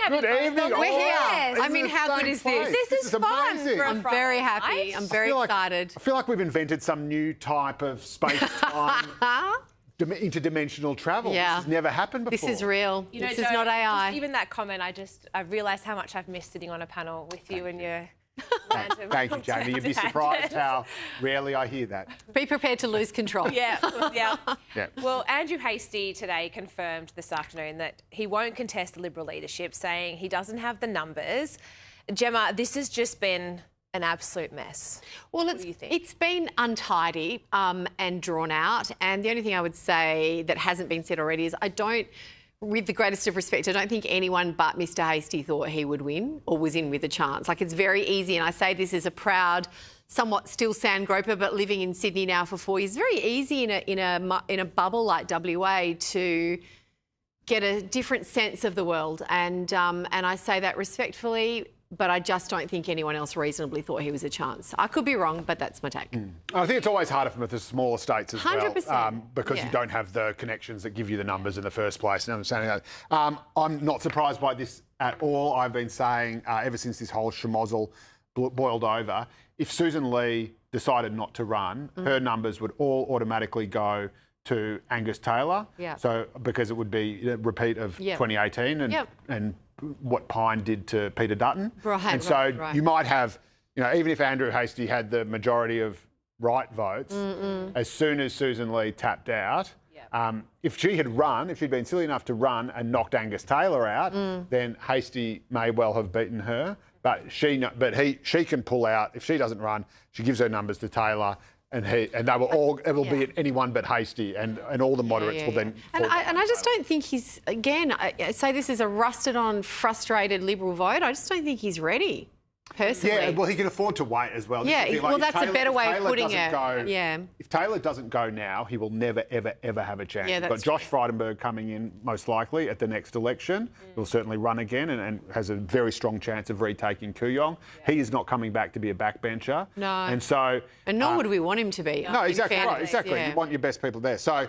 Good evening. We're here. Yes. I mean, how good is this? This is fun. Amazing. I'm very happy. I'm very excited. I feel like we've invented some new type of space-time interdimensional travel. Yeah. This has never happened before. This is real. You know, this is Joe, not AI. Even that comment, I've realised how much I've missed sitting on a panel with you and your random. Thank you, Jamie. You'd be surprised how rarely I hear that. Be prepared to lose control. Yeah. Yeah. Well, Andrew Hastie today confirmed this afternoon that he won't contest the Liberal leadership, saying he doesn't have the numbers. Gemma, this has just been an absolute mess. Well, what do you think? It's been untidy and drawn out. And the only thing I would say that hasn't been said already is with the greatest of respect, I don't think anyone but Mr Hastie thought he would win or was in with a chance. Like, it's very easy, and I say this as a proud, somewhat still sandgroper, but living in Sydney now for 4 years. It's very easy in a bubble like WA to get a different sense of the world, and I say that respectfully. But I just don't think anyone else reasonably thought he was a chance. I could be wrong, but that's my take. I think it's always harder for the smaller states as 100%. well, because you don't have the connections that give you the numbers in the first place. And understanding that, I'm not surprised by this at all. I've been saying ever since this whole schmozzle boiled over, if Susan Lee decided not to run, her numbers would all automatically go to Angus Taylor. So because it would be a repeat of 2018 and what Pine did to Peter Dutton. And so you might have, even if Andrew Hastie had the majority of right votes, as soon as Susan Lee tapped out, if she had run, if she'd been silly enough to run and knocked Angus Taylor out, then Hastie may well have beaten her. But she can pull out. If she doesn't run, she gives her numbers to Taylor. And they will all, it will be at anyone but Hastie, and all the moderates will then. And I just don't think he's, again, I say this is a rusted on, frustrated Liberal vote. I just don't think he's ready, personally. Yeah, well, he can afford to wait as well. Yeah, well, that's a better way of putting it. If Taylor doesn't go now, he will never, ever, ever have a chance. Yeah, You've got Josh Frydenberg coming in most likely at the next election. He'll certainly run again and has a very strong chance of retaking Kooyong. He is not coming back to be a backbencher. No. And so... And nor would we want him to be. No, exactly right. Exactly. Yeah. You want your best people there. So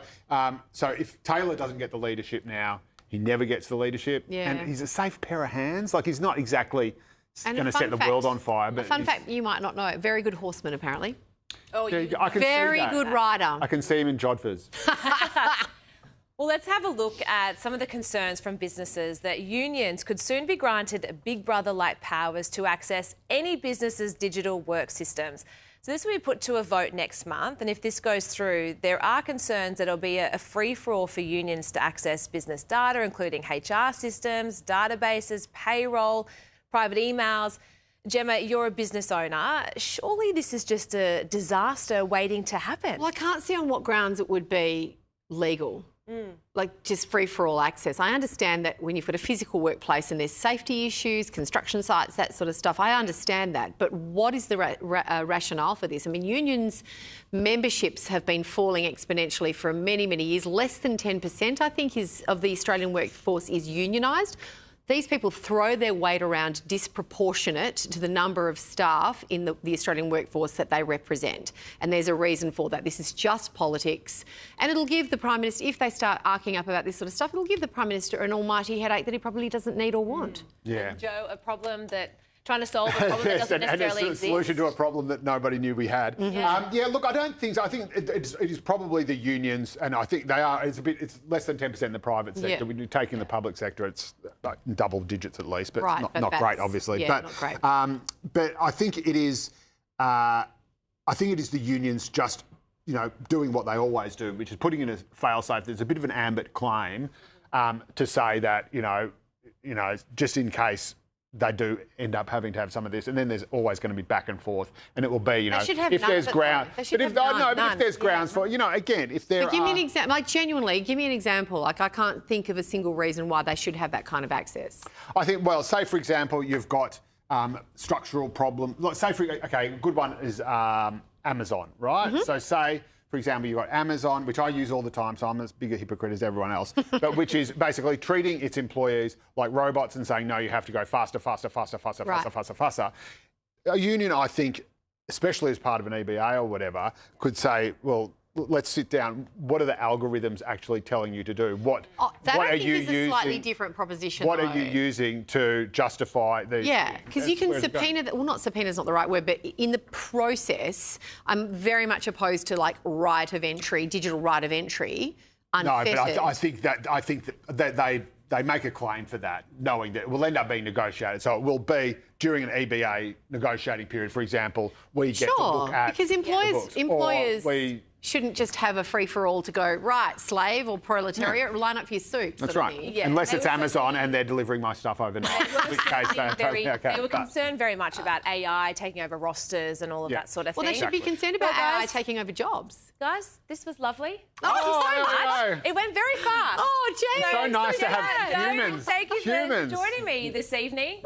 if Taylor doesn't get the leadership now, he never gets the leadership. Yeah. And he's a safe pair of hands. Like, he's not exactly... And going to set the world on fire. But a fun fact you might not know, very good horseman, apparently. Oh, I can very see that. good rider. I can see him in Jodfers. Well, let's have a look at some of the concerns from businesses that unions could soon be granted Big Brother-like powers to access any business's digital work systems. So this will be put to a vote next month, and if this goes through, there are concerns that it'll be a free-for-all for unions to access business data, including HR systems, databases, payroll, private emails. Gemma, you're a business owner. Surely this is just a disaster waiting to happen. Well, I can't see on what grounds it would be legal, like just free-for-all access. I understand that when you've got a physical workplace and there's safety issues, construction sites, that sort of stuff, I understand that. But what is the rationale for this? I mean, unions' memberships have been falling exponentially for many, many years. Less than 10%, I think, of the Australian workforce is unionised. These people throw their weight around disproportionate to the number of staff in the Australian workforce that they represent. And there's a reason for that. This is just politics. And it'll give the Prime Minister, if they start arcing up about this sort of stuff, it'll give the Prime Minister an almighty headache that he probably doesn't need or want. Yeah. Joe, a problem that... trying to solve a problem that doesn't necessarily and exist. a solution to a problem that nobody knew we had. Yeah, look, I don't think so. I think it is probably the unions, and I think they are. It's less than 10% in the private sector. When you take in the public sector, it's like double digits at least, but not great, obviously. Yeah, not great. But I think it is. I think it is the unions just, doing what they always do, which is putting in a fail-safe. There's a bit of an ambit claim to say that just in case they do end up having to have some of this, and then there's always going to be back and forth, and it will be, if there's ground. But if there's grounds for, again, if there are. Give me an example. Like, genuinely, give me an example. Like, I can't think of a single reason why they should have that kind of access. I think, well, say for example, you've got structural problem. Say a good one is Amazon, right? So say, for example, you've got Amazon, which I use all the time, so I'm as big a hypocrite as everyone else, but which is basically treating its employees like robots and saying, no, you have to go faster, faster, faster, faster, faster, faster, faster. A union, I think, especially as part of an EBA or whatever, could say, well, let's sit down. What are the algorithms actually telling you to do? What That are I think you is a using? slightly different proposition. What though. are you using to justify the? Yeah, because you can where's it going? subpoena. Well, not subpoena is not the right word, but in the process, I'm very much opposed to like right of entry, digital right of entry. Unfettered. No, but I think that they make a claim for that, knowing that it will end up being negotiated. So it will be during an EBA negotiating period, for example, we get to look at because employers we shouldn't just have a free-for-all to go, right, slave or proletariat, line up for your soup. That's sort of right. thing. Yeah, unless they it's were Amazon and they're delivering my stuff overnight. In which case they were concerned very much about AI taking over rosters and all of that sort of Well, thing. they should be concerned about Well, AI guys- taking over jobs. Guys, this was lovely. Oh, Thank you so there we much. go. It went very fast. Oh, Jane. so nice to have So humans. Thank you Humans. for joining me this evening.